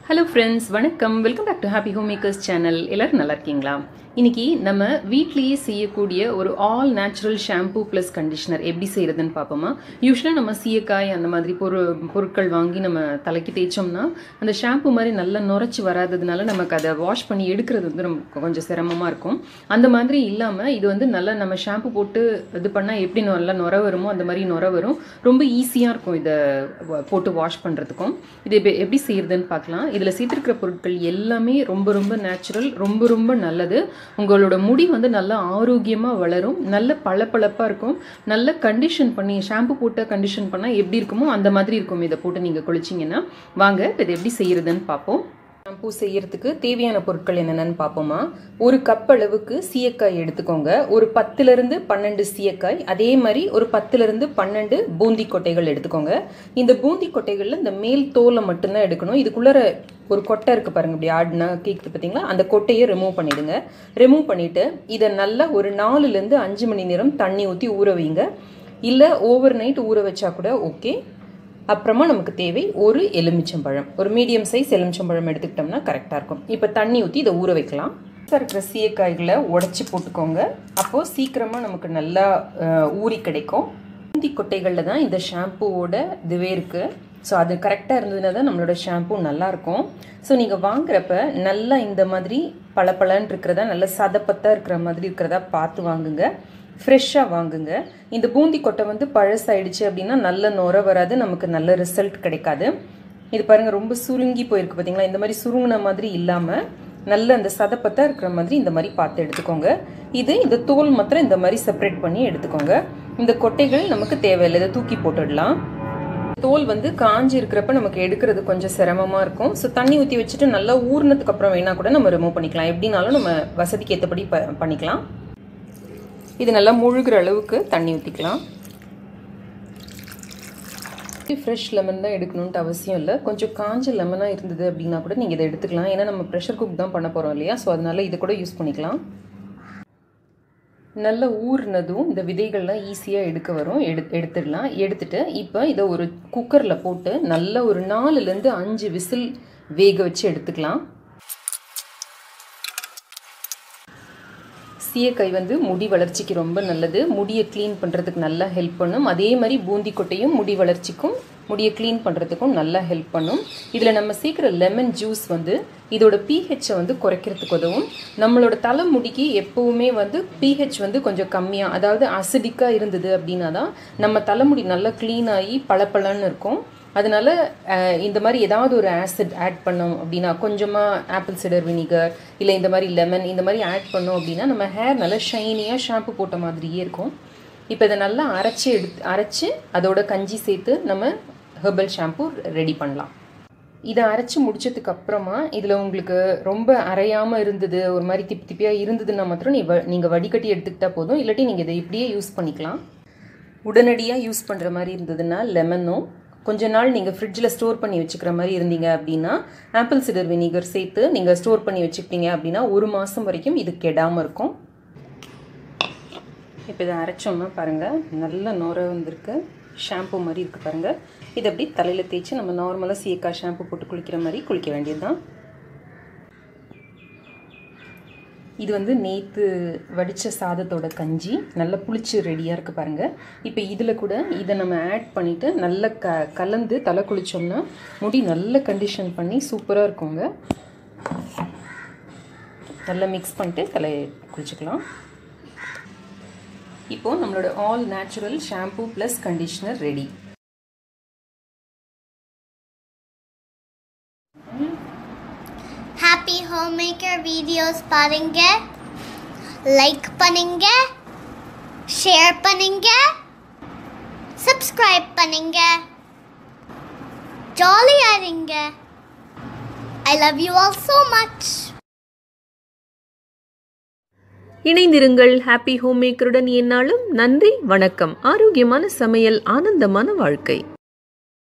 Hello friends, வணக்கம். Welcome back to Happy Homemakers channel. எல்லாரும் நல்லா இருக்கீங்களா? இன்னைக்கு நம்ம வீட்லயே செய்யக்கூடிய ஒரு all natural shampoo plus conditioner எப்படி செய்யறதுன்னு பார்ப்போமா. யூஸ்வலாக நம்ம சீயக்காய் அந்த மாதிரி பொருட்கள் வாங்கி நம்ம தலைக்கு தேய்ச்சோம்னா அந்த ஷாம்பூ மாதிரி நல்லா நுரைச்சி வராததுனால நமக்கு அதை வாஷ் பண்ணி எடுக்கிறது வந்து நமக்கு கொஞ்சம் சிரமமாக இருக்கும். அந்த மாதிரி இல்லாமல் இது வந்து நல்லா நம்ம ஷாம்பூ போட்டு இது பண்ணால் எப்படி நல்லா நுர வருமோ அந்த மாதிரி நுர வரும். ரொம்ப ஈஸியாக இருக்கும் இதை போட்டு வாஷ் பண்ணுறதுக்கும். இது எப்படி செய்யறதுன்னு பார்க்கலாம். இதில் சேர்த்துருக்கிற பொருட்கள் எல்லாமே ரொம்ப ரொம்ப நேச்சுரல், ரொம்ப ரொம்ப நல்லது. உங்களோட முடி வந்து நல்லா ஆரோக்கியமாக வளரும், நல்ல பளபளப்பாக இருக்கும். நல்ல கண்டிஷன் பண்ணி ஷாம்பு போட்டு கண்டிஷன் பண்ணால் எப்படி இருக்குமோ அந்த மாதிரி இருக்கும். இதை போட்டு நீங்கள் குளிச்சிங்கன்னா வாங்க இதை எப்படி செய்யறதுன்னு பார்ப்போம். ஷாம்பூ செய்யறதுக்கு தேவையான பொருட்கள் என்னென்னு பார்ப்போமா. ஒரு கப் அளவுக்கு சீயக்காய் எடுத்துக்கோங்க. ஒரு 10லிருந்து 12 சீயக்காய், அதே மாதிரி ஒரு 10லிருந்து 12 பூந்தி கொட்டைகள் எடுத்துக்கோங்க. இந்த பூந்தி கொட்டைகளில் இந்த மேல் தோலை மட்டும்தான் எடுக்கணும். இதுக்குள்ளே ஒரு கொட்டை இருக்குது பாருங்க, இப்படி ஆடினா கேட்குது பார்த்தீங்களா, அந்த கொட்டையை ரிமூவ் பண்ணிடுங்க. ரிமூவ் பண்ணிவிட்டு இதை நல்லா ஒரு 4லிருந்து 5 மணி நேரம் தண்ணி ஊற்றி ஊற வைங்க. இல்லை ஓவர் நைட் ஊற வச்சா கூட ஓகே. அப்புறமா நமக்கு தேவை ஒரு எலுமிச்சம்பழம், ஒரு மீடியம் சைஸ் எலுமிச்சம்பழம் எடுத்துக்கிட்டோம்னா கரெக்டாக இருக்கும். இப்போ தண்ணி ஊற்றி இதை ஊற வைக்கலாம். இருக்கிற சீயக்காய்களை உடச்சி போட்டுக்கோங்க. அப்போது சீக்கிரமாக நமக்கு நல்லா ஊறி கிடைக்கும். பூந்தி கொட்டைகளில் தான் இந்த ஷாம்பூவோட இதுவே இருக்குது. ஸோ அது கரெக்டாக இருந்ததுன்னா தான் நம்மளோட ஷாம்பூ நல்லாயிருக்கும். ஸோ நீங்கள் வாங்குறப்ப நல்லா இந்த மாதிரி பளபளன்னு இருக்கிறதா, நல்ல சதப்பத்தாக இருக்கிற மாதிரி இருக்கிறதா பார்த்து வாங்குங்க. ஃப்ரெஷ்ஷாக வாங்குங்க. இந்த பூந்தி கொட்டை வந்து பழசாயிடுச்சு அப்படின்னா நல்ல நுர வராது, நமக்கு நல்ல ரிசல்ட் கிடைக்காது. இது பாருங்கள், ரொம்ப சுருங்கி போயிருக்கு பார்த்தீங்களா. இந்த மாதிரி சுருங்கின மாதிரி இல்லாமல் நல்ல அந்த சதப்பத்தாக இருக்கிற மாதிரி இந்த மாதிரி பார்த்து எடுத்துக்கோங்க. இந்த தோல் மாத்திரம் இந்த மாதிரி செப்பரேட் பண்ணி எடுத்துக்கோங்க. இந்த கொட்டைகள் நமக்கு தேவையில்லை, இதை தூக்கி போட்டுடலாம். தோல் வந்து காஞ்சி இருக்கிறப்ப நமக்கு எடுக்கிறது கொஞ்சம் சிரமமாக இருக்கும். ஸோ தண்ணி ஊற்றி வச்சுட்டு நல்லா ஊறினதுக்கு அப்புறம் வேணால் கூட நம்ம ரிமூவ் பண்ணிக்கலாம். எப்படினாலும் நம்ம வசதிக்கு ஏற்றபடி பண்ணிக்கலாம். இது நல்லா முழுகிற அளவுக்கு தண்ணி ஊற்றிக்கலாம். ஃப்ரெஷ் லெமன் தான் எடுக்கணுன்ட்டு அவசியம் இல்லை. கொஞ்சம் காஞ்ச லெமனாக இருந்தது அப்படின்னா கூட நீங்கள் இதை எடுத்துக்கலாம். ஏன்னா நம்ம ப்ரெஷர் குக் தான் பண்ண போகிறோம் இல்லையா. ஸோ அதனால இதை கூட யூஸ் பண்ணிக்கலாம். நல்ல ஊறினதும் இந்த விதைகள்லாம் ஈஸியாக எடுக்க வரும். எடுத்துடலாம். எடுத்துட்டு இப்போ இதை ஒரு குக்கரில் போட்டு நல்லா ஒரு 4லிருந்து 5 விசில் வேக வச்சு எடுத்துக்கலாம். சீயக்காய் வந்து முடி வளர்ச்சிக்கு ரொம்ப நல்லது. முடியை க்ளீன் பண்ணுறதுக்கு நல்லா ஹெல்ப் பண்ணும். அதே மாதிரி பூந்தி கொட்டையும் முடி வளர்ச்சிக்கும் முடியை க்ளீன் பண்ணுறதுக்கும் நல்லா ஹெல்ப் பண்ணும். இதில் நம்ம சேர்க்குற லெமன் ஜூஸ் வந்து இதோட pHஐ வந்து குறைக்கிறதுக்கு உதவும். நம்மளோட தலைமுடிக்கு எப்போவுமே வந்து pH வந்து கொஞ்சம் கம்மியாக, அதாவது அசிடிக்காக இருந்தது அப்படின்னா தான் நம்ம தலைமுடி நல்லா க்ளீன் ஆகி பளபளன்னு இருக்கும். அதனால இந்த மாதிரி ஏதாவது ஒரு ஆசிட் ஆட் பண்ணோம் அப்படின்னா, கொஞ்சமாக ஆப்பிள் சிடர் வினிகர் இல்லை இந்த மாதிரி லெமன் இந்த மாதிரி ஆட் பண்ணோம் அப்படின்னா நம்ம ஹேர் நல்லா ஷைனியாக ஷாம்பு போட்ட மாதிரியே இருக்கும். இப்போ இதை நல்லா அரைச்சி அதோட கஞ்சி சேர்த்து நம்ம ஹெர்பல் ஷாம்பு ரெடி பண்ணலாம். இதை அரைச்சி முடிச்சதுக்கு அப்புறமா இதில் உங்களுக்கு ரொம்ப அரையாமல் இருந்தது, ஒரு மாதிரி திப்பியாக இருந்ததுன்னா மாத்திரம் நீங்கள் வடிகட்டி எடுத்துக்கிட்டால் போதும். இல்லாட்டி நீங்கள் இதை இப்படியே யூஸ் பண்ணிக்கலாம். உடனடியாக யூஸ் பண்ணுற மாதிரி இருந்ததுன்னா லெமனும், கொஞ்ச நாள் நீங்கள் ஃப்ரிட்ஜில் ஸ்டோர் பண்ணி வச்சுக்கிற மாதிரி இருந்தீங்க அப்படின்னா ஆப்பிள் சிடர் வினிகர் சேர்த்து நீங்கள் ஸ்டோர் பண்ணி வச்சுக்கிட்டீங்க அப்படின்னா 1 மாதம் வரைக்கும் இது கெடாமல் இருக்கும். இப்போ இதை அரைச்சோம்னா பாருங்கள், நல்ல நுர வந்திருக்கு, ஷாம்பு மாதிரி இருக்குது பாருங்கள். இதை அப்படி தலையில் தேய்ச்சி நம்ம நார்மலாக சீயக்காய் ஷாம்பு போட்டு குளிக்கிற மாதிரி குளிக்க வேண்டியது தான். இது வந்து நேற்று வடித்த சாதத்தோட கஞ்சி நல்லா புளிச்சு ரெடியாக இருக்குது பாருங்கள். இப்போ இதில் கூட இதை நம்ம ஆட் பண்ணிவிட்டு நல்லா கலந்து தலை குளித்தோம்னா முடி நல்ல கண்டிஷன் பண்ணி சூப்பராக இருக்குங்க. நல்லா மிக்ஸ் பண்ணிட்டு தலையை குளிச்சுக்கலாம். இப்போது நம்மளோட all natural shampoo plus conditioner ready. Happy Homemaker videos பாருங்க, லைக் பண்ணுங்க, ஷேர் பண்ணுங்க, சப்ஸ்கிரைப் பண்ணுங்க, ஜாலியா இருங்க. I love you all so much. இணைந்திருங்கள் ஹாப்பி ஹோம்மேக்கருடன் எந்நாளும். நன்றி, வணக்கம். ஆரோக்கியமான சமையல், ஆனந்தமான வாழ்க்கை.